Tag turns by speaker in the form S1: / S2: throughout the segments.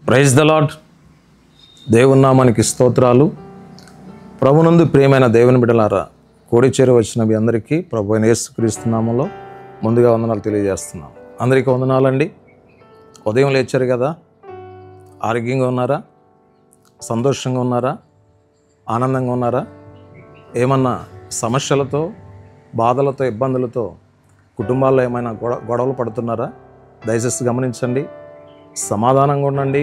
S1: Praise the Lord. దేవుని నామానికి స్తోత్రాలు. ప్రభునందు ప్రియమైన దేవుని బిడ్డలారా, కూడి చేరి వచ్చిన మీ అందరికీ ప్రభు అయిన యేసుక్రీస్తు నామములో ముందుగా వందనాలు తెలియజేస్తున్నాం. అందరికీ వందనాలండి. ఉదయం లేచారు కదా, ఆరోగ్యంగా ఉన్నారా? సంతోషంగా ఉన్నారా? ఆనందంగా ఉన్నారా? ఏమన్నా సమస్యలతో, బాధలతో, ఇబ్బందులతో కుటుంబాల్లో ఏమైనా గొడవలు పడుతున్నారా? దయచేసి గమనించండి. సమాధానంగా ఉండండి,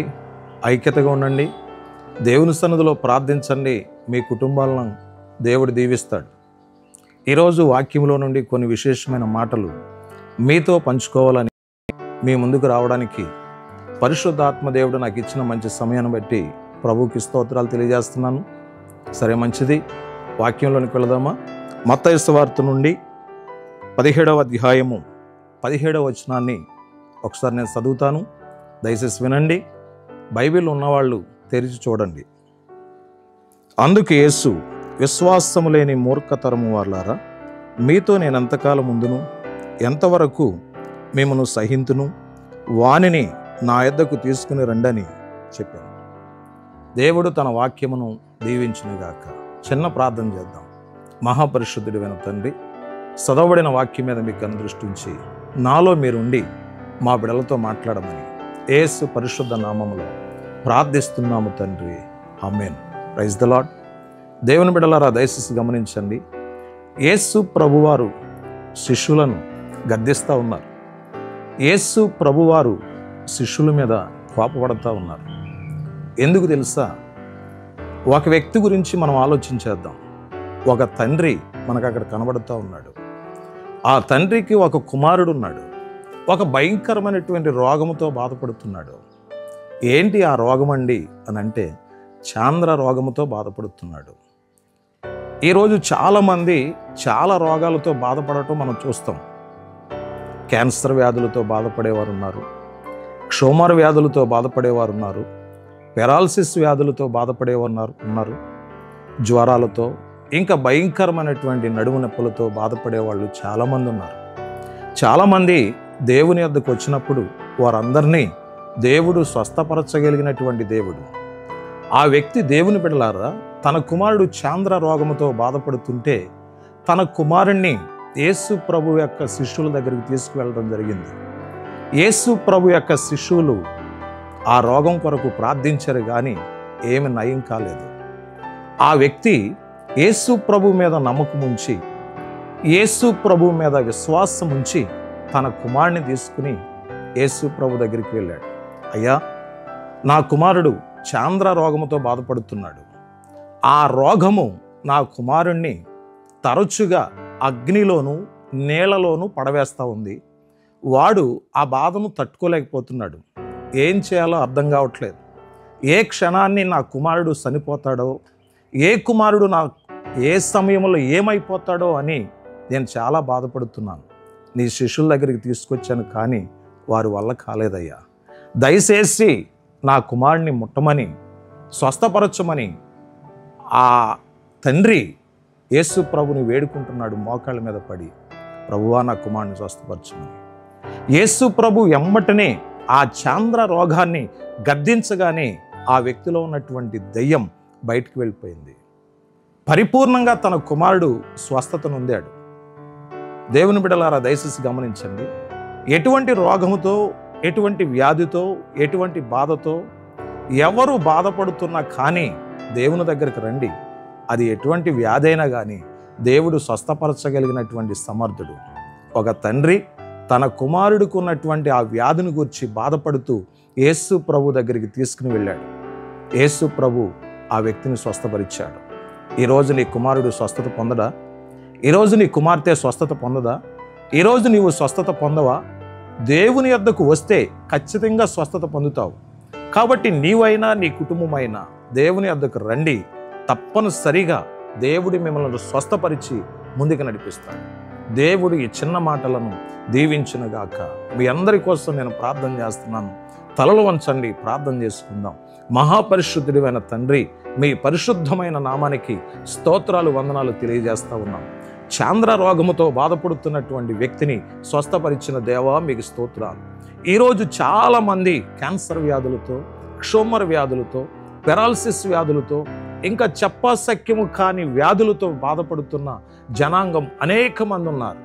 S1: ఐక్యతగా ఉండండి, దేవుని సన్నిధిలో ప్రార్థించండి. మీ కుటుంబాలను దేవుడు దీవిస్తాడు. ఈరోజు వాక్యంలో నుండి కొన్ని విశేషమైన మాటలు మీతో పంచుకోవాలని మీ ముందుకు రావడానికి పరిశుద్ధాత్మ దేవుడు నాకు ఇచ్చిన మంచి సమయాన్ని బట్టి ప్రభువుకి స్తోత్రాలు తెలియజేస్తున్నాను. సరే, మంచిది. వాక్యంలోనికి వెళదామా? మత్తయి సువార్త నుండి 17వ అధ్యాయము 17వ వచనాన్ని ఒకసారి నేను చదువుతాను. దయచేసి వినండి. బైబిల్ ఉన్నవాళ్ళు తెరిచి చూడండి. అందుకు యేసు, విశ్వాసము లేని మూర్ఖతరము వాళ్ళారా, మీతో నేను ఎంతకాలం ముందును, ఎంతవరకు మిమ్మను సహింతును, వానిని నా యొద్దకు తీసుకుని రండని చెప్పాను. దేవుడు తన వాక్యమును దీవించునుగాక. చిన్న ప్రార్థన చేద్దాం. మహాపరిశుద్ధుడైన తండ్రి, చదవబడిన వాక్యం మీద మీకు దృష్టి ఉంచి నాలో మీరుండి మా బిడలతో మాట్లాడమని యేసు పరిశుద్ధ నామములో ప్రార్థిస్తున్నాము తండ్రి. ఆమేన్. Praise the Lord. దేవుని బిడలారా, దయచేసి గమనించండి. యేసు ప్రభువారు శిష్యులను గద్దిస్తూ ఉన్నారు. యేసు ప్రభువారు శిష్యుల మీద కోపపడుతూ ఉన్నారు. ఎందుకు తెలుసా? ఒక వ్యక్తి గురించి మనం ఆలోచించేద్దాం. ఒక తండ్రి మనకు అక్కడ కనబడుతూ ఉన్నాడు. ఆ తండ్రికి ఒక కుమారుడు ఉన్నాడు. ఒక భయంకరమైనటువంటి రోగముతో బాధపడుతున్నాడు. ఏంటి ఆ రోగం అండి అని అంటే, చాంద్ర రోగముతో బాధపడుతున్నాడు. ఈరోజు చాలామంది చాలా రోగాలతో బాధపడటం మనం చూస్తాం. క్యాన్సర్ వ్యాధులతో బాధపడేవారు ఉన్నారు, క్షోమర్ వ్యాధులతో బాధపడేవారు ఉన్నారు, పెరాలసిస్ వ్యాధులతో బాధపడేవారు ఉన్నారు, జ్వరాలతో, ఇంకా భయంకరమైనటువంటి నడుము నొప్పులతో బాధపడేవాళ్ళు చాలామంది ఉన్నారు. చాలామంది దేవుని వద్దకు వచ్చినప్పుడు వారందరినీ దేవుడు స్వస్థపరచగలిగినటువంటి దేవుడు. ఆ వ్యక్తి దేవుని బిడ్డలారా, తన కుమారుడు చాంద్ర రోగముతో బాధపడుతుంటే తన కుమారుణ్ణి యేసు ప్రభు యొక్క శిష్యుల దగ్గరికి తీసుకువెళ్ళడం జరిగింది. యేసు ప్రభు యొక్క శిష్యులు ఆ రోగం కొరకు ప్రార్థించారు, కానీ ఏమి నయం కాలేదు. ఆ వ్యక్తి యేసు ప్రభు మీద నమ్మకం ఉంచి, యేసు ప్రభు మీద విశ్వాసం ఉంచి తన కుమారుని తీసుకుని యేసు ప్రభు దగ్గరికి వెళ్ళాడు. అయ్యా, నా కుమారుడు చాంద్ర రోగముతో బాధపడుతున్నాడు. ఆ రోగము నా కుమారుణ్ణి తరచుగా అగ్నిలోను నీళ్లలోనూ పడవేస్తూ ఉంది. వాడు ఆ బాధను తట్టుకోలేకపోతున్నాడు. ఏం చేయాలో అర్థం కావట్లేదు. ఏ క్షణాన్ని నా కుమారుడు చనిపోతాడో, ఏ కుమారుడు ఏ సమయంలో ఏమైపోతాడో అని నేను చాలా బాధపడుతున్నాను. నీ శిష్యుల దగ్గరికి తీసుకొచ్చాను, కానీ వారి వల్ల కాలేదయ్యా. దయచేసి నా కుమారుని ముట్టమని, స్వస్థపరచమని ఆ తండ్రి యేసు ప్రభుని వేడుకుంటున్నాడు మోకాళ్ళ మీద పడి. ప్రభువా, నా కుమారుని స్వస్థపరచమని. యేసు ప్రభు ఎమ్మటనే ఆ చాంద్ర రోగాన్ని గద్దించగానే ఆ వ్యక్తిలో ఉన్నటువంటి దయ్యం బయటికి వెళ్ళిపోయింది. పరిపూర్ణంగా తన కుమారుడు స్వస్థత నొందాడు. దేవుని బిడ్డలారా, దయచేసి గమనించండి. ఎటువంటి రోగముతో, ఎటువంటి వ్యాధితో, ఎటువంటి బాధతో ఎవరు బాధపడుతున్నా కానీ దేవుని దగ్గరికి రండి. అది ఎటువంటి వ్యాధి అయినా కానీ దేవుడు స్వస్థపరచగలిగినటువంటి సమర్థుడు. ఒక తండ్రి తన కుమారుడికి ఉన్నటువంటి ఆ వ్యాధిని గురించి బాధపడుతూ యేసు ప్రభు దగ్గరికి తీసుకుని వెళ్ళాడు. యేసు ప్రభు ఆ వ్యక్తిని స్వస్థపరిచాడు. ఈరోజు నీ కుమారుడు స్వస్థత పొందడా? ఈరోజు నీ కుమార్తె స్వస్థత పొందదా? ఈరోజు నీవు స్వస్థత పొందవా? దేవుని యొద్దకు వస్తే ఖచ్చితంగా స్వస్థత పొందుతావు. కాబట్టి నీవైనా నీ కుటుంబమైనా దేవుని యొద్దకు రండి. తప్పనిసరిగా దేవుడు మిమ్మల్ని స్వస్థపరిచి ముందుకు నడిపిస్తాడు. దేవుడు ఈ చిన్న మాటలను దీవించునుగాక. మీ అందరి కోసం నేను ప్రార్థన చేస్తున్నాను. తలలు వంచండి, ప్రార్థన చేసుకుందాం. మహాపరిశుద్ధుడైన తండ్రి, మీ పరిశుద్ధమైన నామానికి స్తోత్రాలు, వందనాలు తెలియజేస్తా ఉన్నాం. చాంద్ర రోగముతో బాధపడుతున్నటువంటి వ్యక్తిని స్వస్థపరిచిన దేవా, మీకు స్తోత్రాలు. ఈరోజు చాలామంది క్యాన్సర్ వ్యాధులతో, క్షోమర వ్యాధులతో, పెరాలసిస్ వ్యాధులతో, ఇంకా చెప్పసఖ్యము కాని వ్యాధులతో బాధపడుతున్న జనాంగం అనేక మంది ఉన్నారు.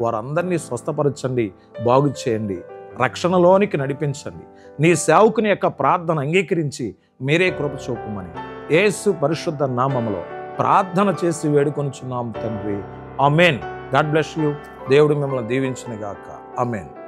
S1: వారందరినీ స్వస్థపరచండి, బాగు చేయండి, రక్షణలోనికి నడిపించండి. నీ సేవకుని యొక్క ప్రార్థన అంగీకరించి మీరే కృప చూపమని యేసు పరిశుద్ధ నామములో ప్రార్థన చేసి వేడుకొనుచున్నాం తండ్రి. ఆమేన్. God bless you. దేవుడు మిమ్మల్ని దీవించును గాక. ఆమేన్.